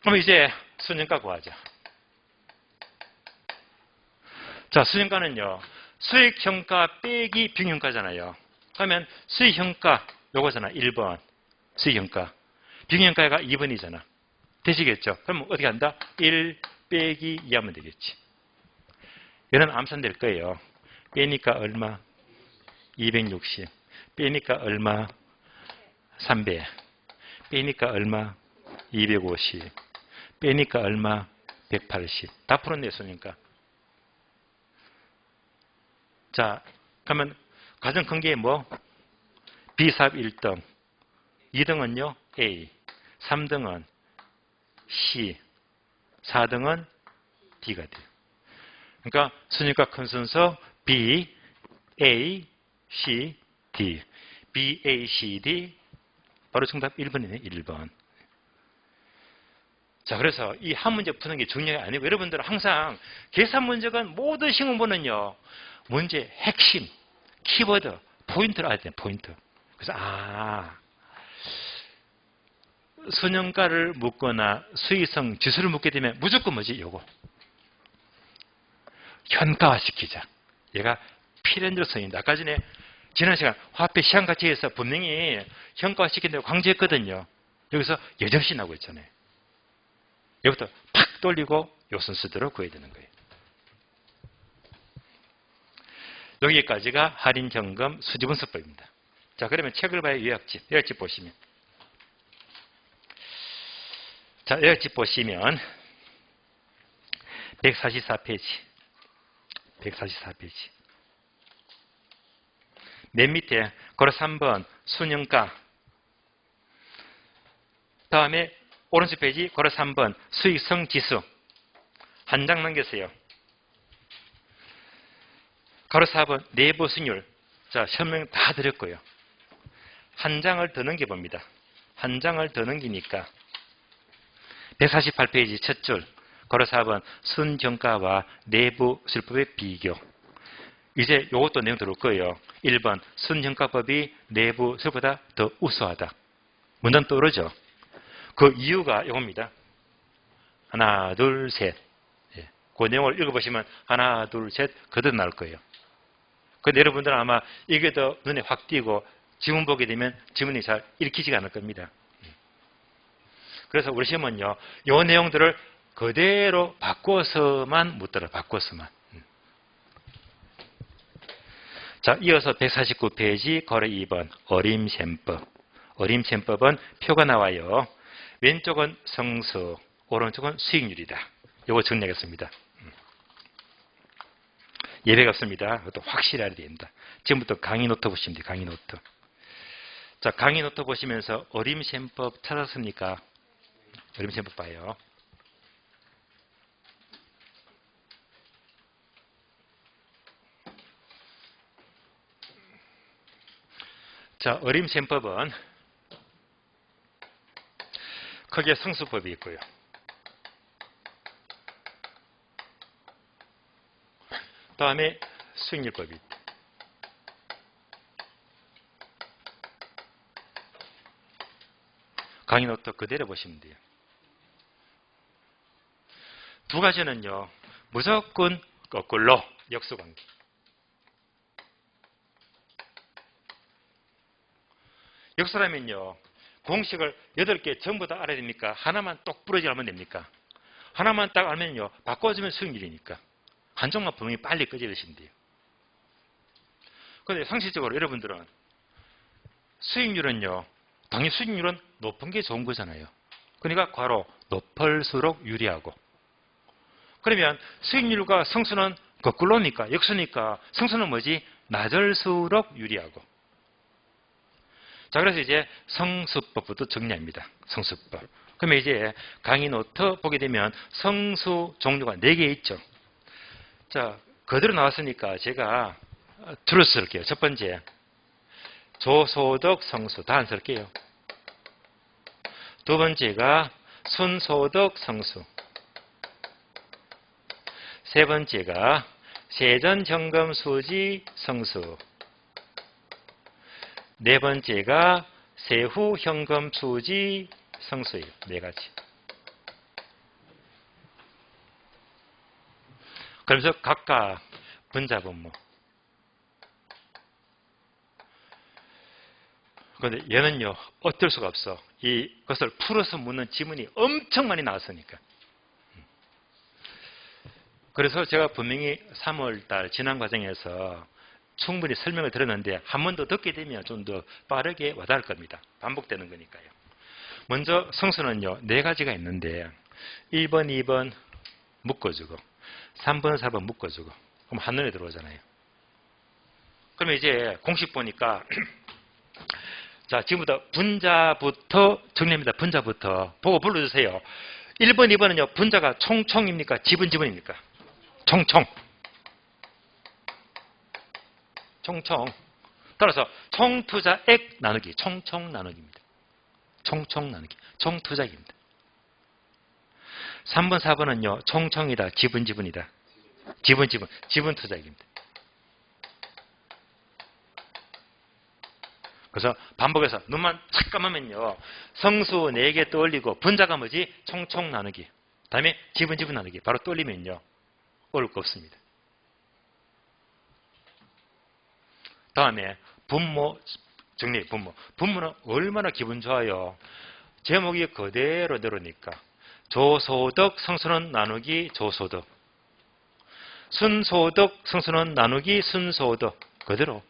그럼 이제 순형가 구하자. 자, 순형가는요. 수익형가 빼기 빙형가잖아요. 그러면 수익형가 요거잖아. 1번. 수익형가. 빙형가가 2번이잖아. 되시겠죠? 그럼 어떻게 한다? 1 빼기 2 하면 되겠지. 얘는 암산될 거예요. 빼니까 얼마? 260. 빼니까 얼마? 300. 빼니까 얼마? 250. 빼니까 얼마? 180. 다 풀었네, 순형가. 자, 그러면 가장 큰 게 뭐? B삽 1등. 2등은요? A. 3등은 C. 4등은 D가 돼요. 그러니까 순위가 큰 순서 B, A, C, D. B, A, C, D. 바로 정답 1번이네. 1번. 자, 그래서 이 한 문제 푸는 게 중요한 게 아니고 여러분들은 항상 계산 문제가 모든 시험은요. 문제 핵심, 키워드, 포인트를 알아야 돼요. 포인트. 그래서 순형가를 묻거나 수익성 지수를 묻게 되면 무조건 뭐지? 요거. 현가화시키자. 얘가 필연적성입니다. 아까 전에 지난 시간 화폐 시장가치에서 분명히 현가화시킨다고 강조했거든요. 여기서 여점시 나오고 있잖아요. 여기부터 팍 돌리고 요 순서대로 구해야 되는 거예요. 여기까지가 할인점검 수지분석법입니다. 자, 그러면 책을 봐요. 요약집. 요약집 보시면. 자, 요약집 보시면 144페이지. 144페이지. 맨 밑에 걸어 3번 순형가. 다음에 오른쪽 페이지 걸어 3번 수익성 지수. 한 장 남겼어요. 걸어 4번 내부 수익률. 자, 설명 다 드렸고요. 한 장을 더 넘겨봅니다. 한 장을 더 넘기니까 148페이지 첫 줄 걸어 4번 순정가와 내부 수익률법의 비교. 이제 이것도 내용 들어올 거예요. 1번 순정가법이 내부 수익률보다 더 우수하다. 문단 떠오르죠? 그 이유가 이겁니다. 하나, 둘, 셋. 그 내용을 읽어보시면 하나, 둘, 셋 그대로 나올 거예요. 근데 여러분들은 아마 이게 더 눈에 확 띄고 지문 보게 되면 지문이 잘 읽히지가 않을 겁니다. 그래서 우리 시험은요, 이 내용들을 그대로 바꿔서만 묻더라. 바꿔서만. 자, 이어서 149페이지 걸어 2번 어림셈법. 어림셈법은 표가 나와요. 왼쪽은 성수, 오른쪽은 수익률이다. 이거 정리하겠습니다. 예배가 없습니다. 그것도 확실히 알아야 됩니다. 지금부터 강의 노트 보시면 돼요. 강의 노트. 자, 강의 노트 보시면서 어림셈법 찾았습니까? 어림셈법 봐요. 자, 어림셈법은 크게 성수법이 있고요. 다음에 수익률법이 있다. 강의 노트 그대로 보시면 돼요. 두 가지는요, 무조건 거꾸로 역수관계. 역수라면요, 공식을 8개 전부 다 알아야 됩니까? 하나만 똑 부러지 알면 됩니까? 하나만 딱 알면요, 바꿔주면 수익률이니까. 한쪽만 분명히 빨리 끄집으시면 돼요. 그런데 상식적으로 여러분들은 수익률은요, 당연히 수익률은 높은 게 좋은 거잖아요. 그러니까 괄호 높을수록 유리하고. 그러면 수익률과 성수는 거꾸로니까, 역수니까 성수는 뭐지? 낮을수록 유리하고. 자, 그래서 이제 성수법부터 정리합니다. 성수법. 그러면 이제 강의 노트 보게 되면 성수 종류가 4개 있죠. 자, 그대로 나왔으니까 제가 줄을 쓸게요. 첫 번째, 조소득 성수. 다 안 쓸게요. 두 번째가 순소득 성수. 세 번째가 세전점검 수지 성수. 네 번째가 세후 현금 수지 성수예요. 4가지. 그러면서 각각 분자분모. 그런데 얘는요, 어쩔 수가 없어. 이것을 풀어서 묻는 지문이 엄청 많이 나왔으니까. 그래서 제가 분명히 3월달 지난 과정에서 충분히 설명을 들었는데 한 번 더 듣게 되면 좀 더 빠르게 와닿을 겁니다. 반복되는 거니까요. 먼저 성수는요, 4가지가 있는데 1번, 2번 묶어주고 3번, 4번 묶어주고 그럼 한눈에 들어오잖아요. 그러면 이제 공식 보니까 자, 지금부터 분자부터 정리합니다. 분자부터 보고 불러주세요. 1번, 2번은요, 분자가 총총입니까? 지분입니까? 총총. 총총. 따라서 총투자액 나누기, 총총 나누기입니다. 총총 나누기, 총투자액입니다. 3번, 4번은요, 총총이다, 지분이다. 지분투자액입니다. 그래서 반복해서 눈만 착 감으면요, 성수 4개 떠올리고 분자가 뭐지? 총총 나누기. 다음에 지분 나누기. 바로 떠올리면요, 어려울 거 없습니다. 다음에 분모 정리. 분모는 얼마나 기분 좋아요. 제목이 그대로니까 조소득 성수는 나누기 조소득, 순소득 성수는 나누기 순소득. 그대로.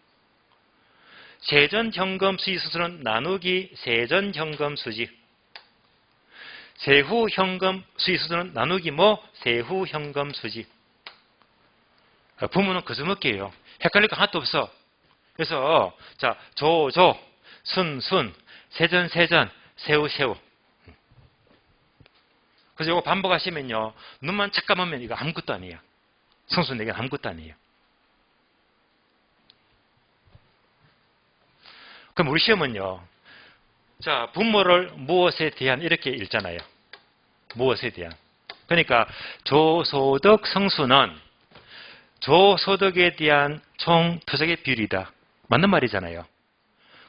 세전현금 수지 성수는 나누기 세전현금 수지, 세후현금 수지 성수는 나누기 세후현금 수지. 분모는 거저먹기예요. 헷갈릴 거 하나도 없어. 그래서 자, 조, 순, 세전, 세후. 그래서 이거 반복하시면요, 눈만 착 감으면 이거 아무것도 아니에요. 성수 4개는 아무것도 아니에요. 그럼 우리 시험은요, 자, 분모를 무엇에 대한 이렇게 읽잖아요. 무엇에 대한. 그러니까 조소득 성수는 조소득에 대한 총 투자의 비율이다. 맞는 말이잖아요.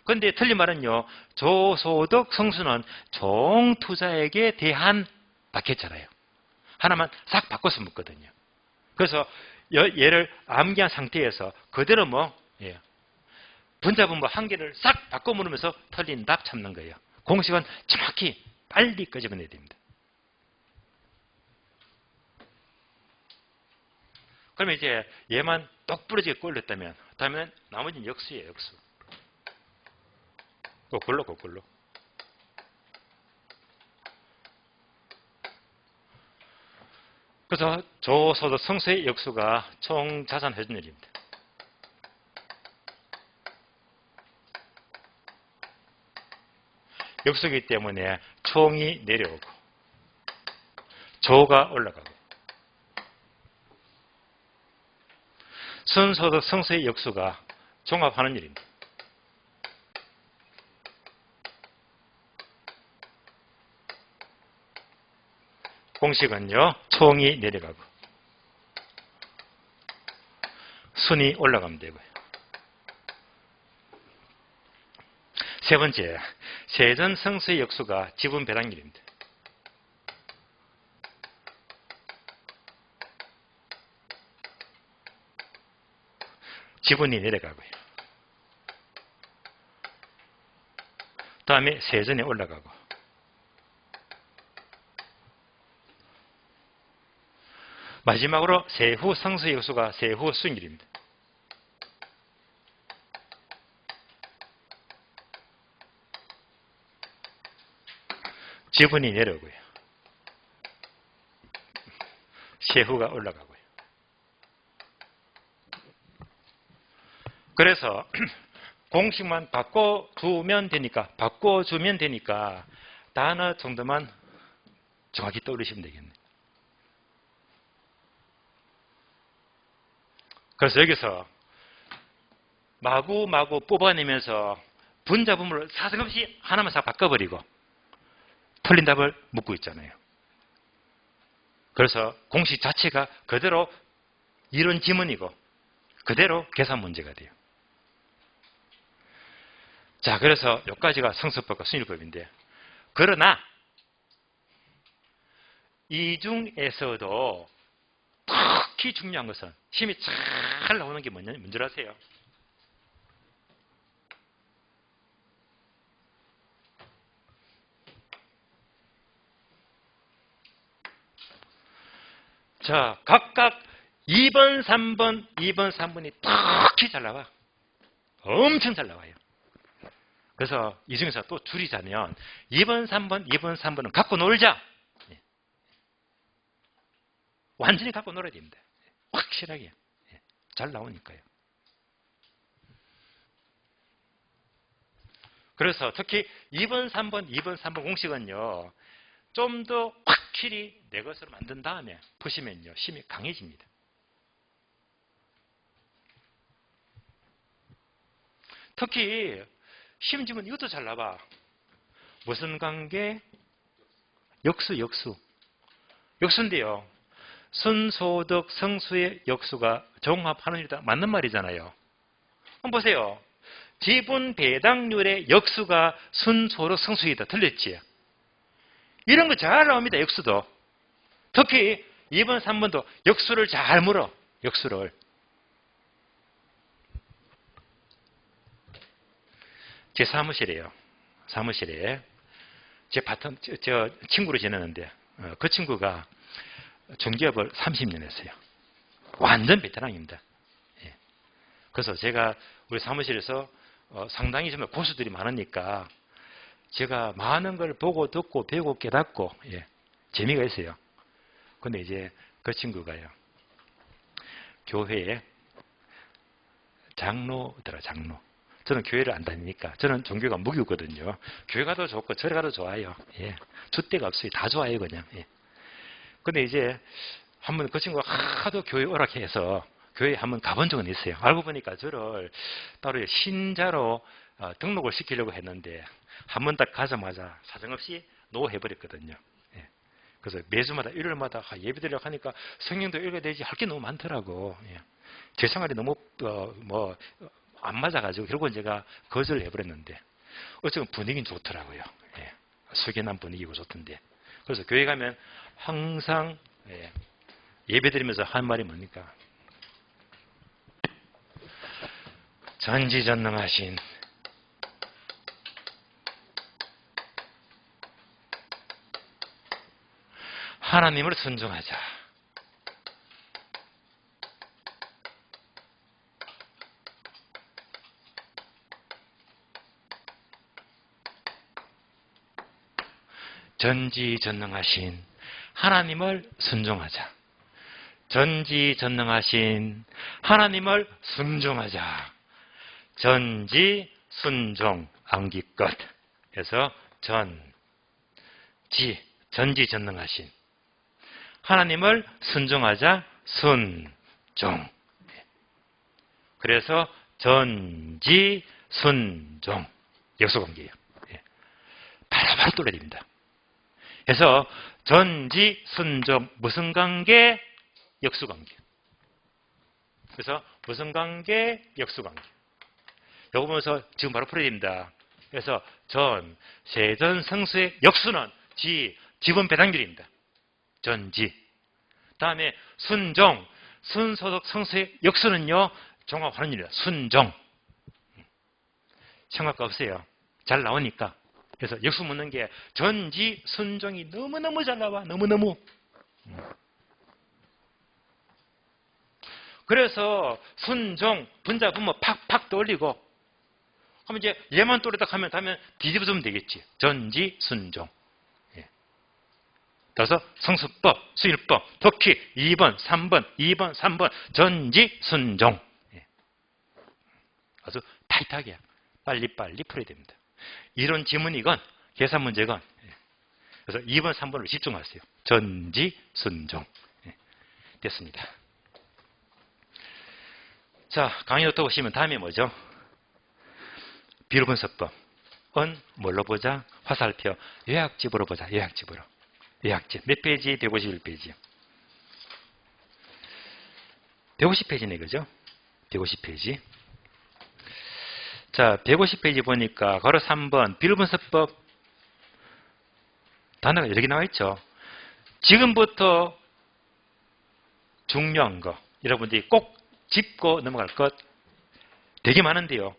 그런데 틀린 말은요, 조소득 성수는 총 투자액에 대한 받겠잖아요. 하나만 싹 바꿔서 묻거든요. 그래서 얘를 암기한 상태에서 그대로 분자분모 한 개를 싹 바꿔 물으면서 틀린 답 찾는 거예요. 공식은 정확히 빨리 끄집어내야 됩니다. 그러면 이제 얘만 똑부러지게 꼴렸다면 다음에는 나머지는 역수예요. 역수. 거꾸로. 그래서 조소득 성수의 역수가 총 자산 회전율입니다. 역수이기 때문에 총이 내려오고 조가 올라가고, 순소득 성수의 역수가 종합하는 일입니다. 공식은요, 총이 내려가고 순이 올라가면 되고요. 세 번째, 세전 성수의 역수가 지분 배당률입니다. 지분이 내려가고요. 다음에 세전이 올라가고, 마지막으로 세후 상수의 역수가 세후 수익률입니다. 지분이 내려오고요. 세후가 올라가고요. 그래서 공식만 바꿔주면 되니까 단어 정도만 정확히 떠올리시면 되겠네요. 그래서 여기서 마구마구 뽑아내면서 분자분모를 사정없이 하나만 싹 바꿔버리고 틀린 답을 묻고 있잖아요. 그래서 공식 자체가 그대로 이론 지문이고 그대로 계산 문제가 돼요. 자, 그래서 여기까지가 성수법과 순위법인데, 그러나 이 중에서도 특히 중요한 것은 힘이 잘 나오는 게 뭔지 아세요? 자, 각각 2번, 3번, 2번, 3번이 특히 잘 나와. 엄청 잘 나와요. 그래서 이 중에서 또 줄이자면 2번, 3번, 2번, 3번은 갖고 놀자. 완전히 갖고 놀아야 됩니다. 확실하게. 잘 나오니까요. 그래서 특히 2번, 3번, 2번, 3번 공식은요, 좀 더 확실히 내 것으로 만든 다음에 푸시면요, 힘이 강해집니다. 특히 힘지문 이것도 잘 나와. 무슨 관계? 역수. 역수인데요. 순소득 성수의 역수가 종합하는 일이다. 맞는 말이잖아요. 한번 보세요. 지분 배당률의 역수가 순소득 성수이다. 틀렸지? 이런 거 잘 나옵니다. 역수도. 특히 2번, 3번도 역수를 잘 물어. 역수를. 제 사무실이에요. 사무실에 제 친구로 지내는데 그 친구가 중개업을 30년 했어요. 완전 베테랑입니다. 예. 그래서 제가 우리 사무실에서 상당히 정말 고수들이 많으니까 제가 많은 걸 보고 듣고 배우고 깨닫고 재미가 있어요. 근데 이제 그 친구가요, 교회에 장로더라, 장로. 저는 교회를 안 다니니까 저는 종교가 무교거든요. 교회 가도 좋고 절에 가도 좋아요. 줏대가 없어요. 다 좋아요, 그냥. 근데 이제 한번 그 친구가 하도 교회 오락해서 교회에 한번 가본 적은 있어요. 알고 보니까 저를 따로 신자로 등록을 시키려고 했는데 한 번 딱 가자마자 사정없이 노해버렸거든요. 그래서 매주마다 일요일마다 예배 드리려고 하니까 성경도 읽어야 되지 할 게 너무 많더라고. 제 생활이 너무 안 맞아가지고 결국은 제가 거절을 해버렸는데 어쩌면 분위기는 좋더라고요. 숙연한 분위기고 좋던데. 그래서 교회 가면 항상 예배 드리면서 하는 말이 뭡니까? 전지전능하신 하나님을 순종하자. 전지전능하신 하나님을 순종하자. 전지전능하신 하나님을 순종하자. 전지순종 암기껏 해서 전지전능하신 하나님을 순종하자. 순종. 그래서 전지순종 역소관계예요. 바로바로 뚫어야 됩니다. 그래서 전지순종 무슨 관계? 역수관계. 그래서 무슨 관계? 역수관계. 요거 보면서 지금 바로 풀어야 됩니다. 그래서 세전성수의 역수는 지분 배당률입니다. 전지. 다음에 순종, 순소득 성수의 역수는요, 종합하는 일이다. 순종. 생각가 없어요. 잘 나오니까. 그래서 역수 묻는 게 전지 순종이 너무너무 잘 나와. 너무너무. 그래서 순종, 분자, 분모 팍팍 떠올리고 그럼 이제 얘만 또래딱 하면 다음에 뒤집어주면 되겠지. 전지 순종. 예. 따라서 성수법, 수일법, 독히 2번, 3번, 2번, 3번 전지 순종. 예. 아주 타이트하게 빨리빨리 풀어야 됩니다. 이론 지문이건 계산 문제건. 예. 그래서 2번, 3번을 집중하세요. 전지 순종. 예. 됐습니다. 자, 강의 노트 보시면 다음에 뭐죠? 비율분석법. 은 뭘로 보자? 화살표. 요약집으로 보자. 요약집으로. 요약집. 몇 페이지? 151페이지. 150페이지네, 그죠? 150페이지. 자, 150페이지 보니까 괄호 3번 비율분석법 단어가 여러 개 나와 있죠. 지금부터 중요한 거 여러분들이 꼭 짚고 넘어갈 것 되게 많은데요.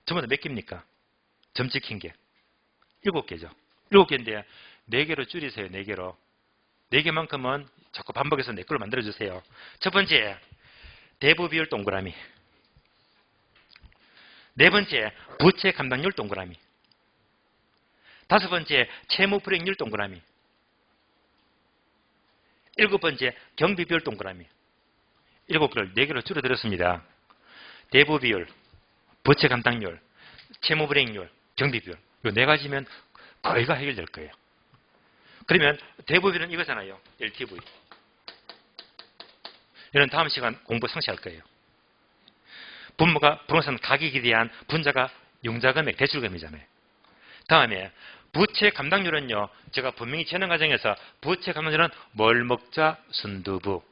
전부 다 몇 개입니까? 점 찍힌 게 7개죠. 7개인데 4개로 줄이세요. 4개로. 4개만큼은 자꾸 반복해서 4개로 만들어주세요. 첫 번째, 대부 비율 동그라미. 네 번째, 부채 감당률 동그라미. 다섯 번째, 채무 불이익률 동그라미. 일곱 번째, 경비 비율 동그라미. 7개를 4개로 줄여드렸습니다. 대부 비율, 부채 감당률, 채무 불이익률, 경비 비율. 이 4가지면 거의가 해결될 거예요. 그러면 대부 비율은 이거잖아요. LTV. 이런 다음 시간 공부 상세할 거예요. 분모가 부동산 가격에 대한 분자가 융자금액, 대출금이잖아요. 다음에 부채 감당률은요. 제가 분명히 재능 과정에서 부채 감당률은 뭘 먹자? 순두부.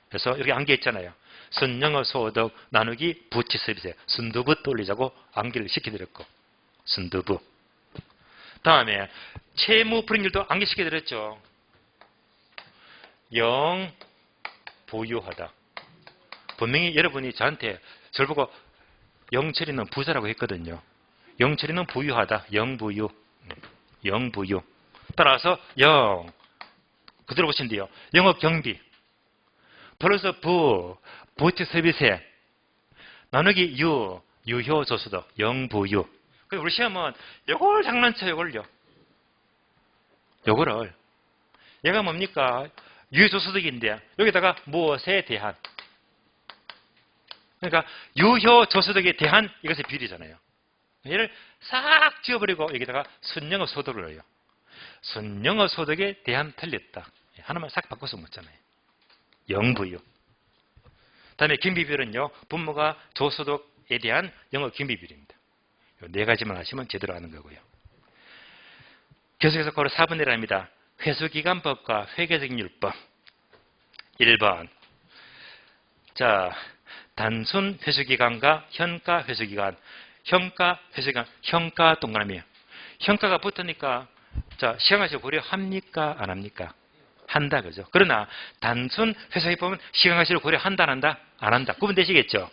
그래서 여기 암기 있잖아요. 순영어 소득 나누기 부채 서비스. 순두부 돌리자고 암기를 시켜드렸고. 순두부. 다음에 채무 불이익률도 암기시켜드렸죠. 영 보유하다. 분명히 여러분이 저한테 저를 보고 영철이는 부자라고 했거든요. 영철이는 부유하다. 영부유. 영부유. 따라서 영. 그대로 보시면 돼요. 영업 경비. 플러스 부채 서비스. 나누기 유효 조수도. 영부유. 우리 시험은 요걸 장난쳐, 요걸요. 요거를. 얘가 뭡니까? 유효조소득인데 여기다가 무엇에 대한. 그러니까 유효조소득에 대한 이것의 비율이잖아요. 얘를 싹 지워버리고 여기다가 순영업 소득을 넣어요. 순영업 소득에 대한 틀렸다. 하나만 싹 바꿔서 묻잖아요. 영부유. 다음에 경비비율은요. 분모가 조소득에 대한 영업 경비비율입니다. 이 4가지만 하시면 제대로 하는 거고요. 계속해서 괄호 4번 내려갑니다. 회수기간법과 회계적률법. 1번. 자, 단순 회수기간과 현가 회수기간. 현가 동그라미예요. 현가가 붙으니까 자, 시간가치를 고려합니까? 안 합니까? 한다, 그죠? 그러나 단순 회수기법은 시간가치를 고려한다, 안 한다? 안 한다. 구분되시겠죠?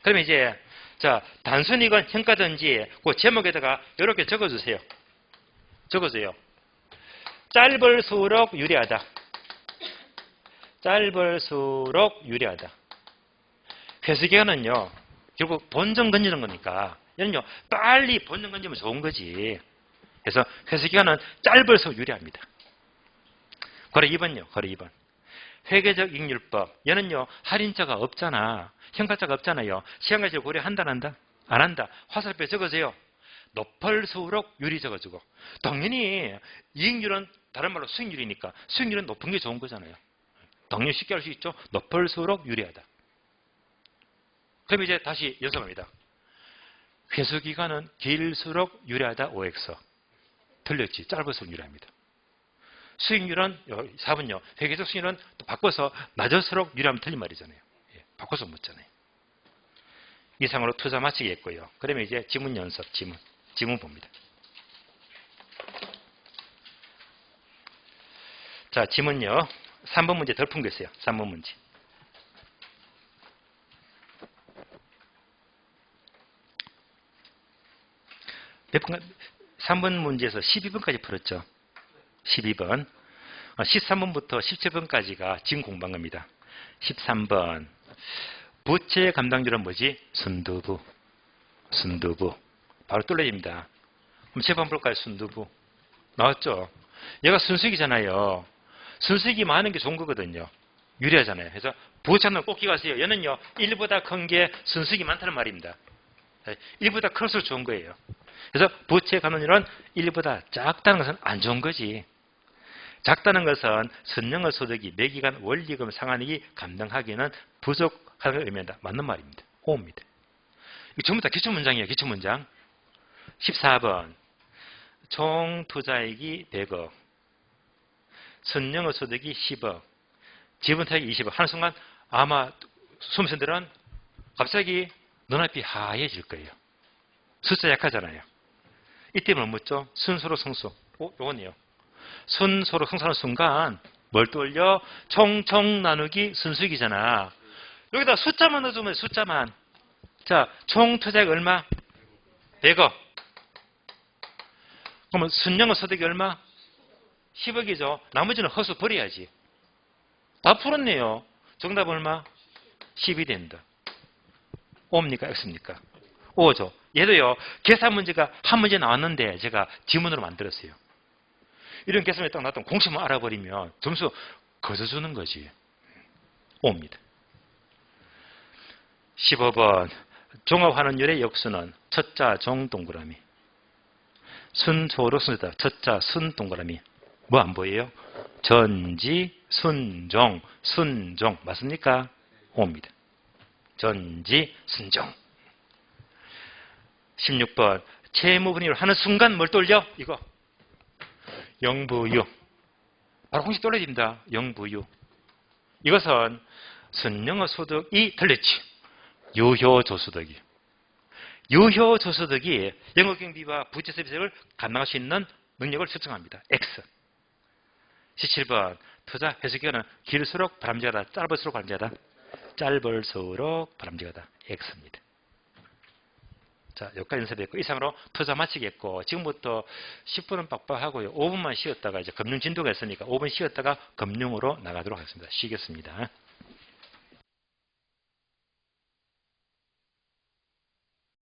그러면 이제 자, 단순이건 현가든지 그 제목에다가 이렇게 적어주세요. 적어줘요. 짧을수록 유리하다. 짧을수록 유리하다. 회수기간은요, 결국 본전 건지는 거니까, 얘는요, 빨리 본전 건지면 좋은 거지. 그래서 회수기간은 짧을수록 유리합니다. 괄호 2번요, 괄호 2번. 회계적 잉율법. 얘는요, 할인자가 없잖아. 현가자가 없잖아요. 시간가치를 고려한다, 안 한다? 안 한다. 화살표 적어줘요. 높을수록 유리 적어주고. 당연히 이익률은 다른 말로 수익률이니까 수익률은 높은 게 좋은 거잖아요. 당연히 쉽게 할 수 있죠. 높을수록 유리하다. 그럼 이제 다시 연습합니다. 회수기간은 길수록 유리하다. OX. 틀렸지. 짧을수록 유리합니다. 수익률은 4번요. 회계적 수익률은 또 바꿔서 낮을수록 유리하면 틀린 말이잖아요. 예, 바꿔서 묻잖아요. 이상으로 투자 마치겠고요. 그러면 이제 지문 연습, 지문 봅니다. 자, 지문요. 3번 문제 덜 푼 거 있어요. 3번 문제. 몇 번, 3번 문제에서 12번까지 풀었죠. 12번. 13번부터 17번까지가 지금 공부한 겁니다. 13번. 부채 감당률은 뭐지? 순두부. 순두부. 바로 뚫려집니다. 그럼 제번 볼까요? 순두부. 나왔죠? 얘가 순수익이잖아요. 순수익이 많은 게 좋은 거거든요. 유리하잖아요. 그래서 부채는 꼭 기억하세요. 얘는요, 1보다 큰 게 순수익이 많다는 말입니다. 1보다 클수록 좋은 거예요. 그래서 부채 감당률은 1보다 작다는 것은 안 좋은 거지. 작다는 것은 선영의 소득이 매기간 원리금 상환액이 감당하기에는 부족하다는 걸 의미한다. 맞는 말입니다. 오입니다. 이거 전부 다 기초문장이에요. 기초문장. 14번. 총 투자액이 100억. 선영의 소득이 10억. 지분타액이 20억. 하는 순간 아마 수험생들은 갑자기 눈앞이 하얘질 거예요. 숫자 약하잖아요. 이때 뭘 묻죠? 순서로 성수. 요거네요. 순서로 성수하는 순간 뭘 떠올려? 총총 나누기 순수익이잖아. 여기다 숫자만 넣어주면 숫자만. 자, 총 투자액 얼마? 100억. 그러면 순영의 소득이 얼마? 10억이죠. 나머지는 허수 버려야지. 다 풀었네요. 정답 얼마? 10이 된다. O입니까? X입니까? O죠. 얘도요. 계산 문제가 한 문제 나왔는데 제가 지문으로 만들었어요. 이런 계산이 딱 나왔던 공식만 알아버리면 점수 거저 주는 거지. O입니다. 15번. 종합환원율의 역수는 첫자 종 동그라미. 순초로 순이다. 첫자 순 동그라미. 뭐 안 보여요? 전지, 순종, 순종. 맞습니까? O입니다. 전지, 순종. 16번. 채무분입을 하는 순간 뭘 떠올려? 이거. 영부유. 바로 공식 떠올려집니다. 영부유. 이것은 선영의 소득이 틀렸지. 유효조소득이. 유효조소득이 영업경비와 부채 서비스를 감당할 수 있는 능력을 측정합니다. X. 17번. 투자 회수기간은 길수록 바람직하다. 짧을수록 바람직하다. 짧을수록 바람직하다. X입니다. 자, 여기까지 연습했고 이상으로 투자 마치겠고 지금부터 10분은 빡빡하고요. 5분만 쉬었다가 이제 금융 진도가 있으니까 5분 쉬었다가 금융으로 나가도록 하겠습니다. 쉬겠습니다.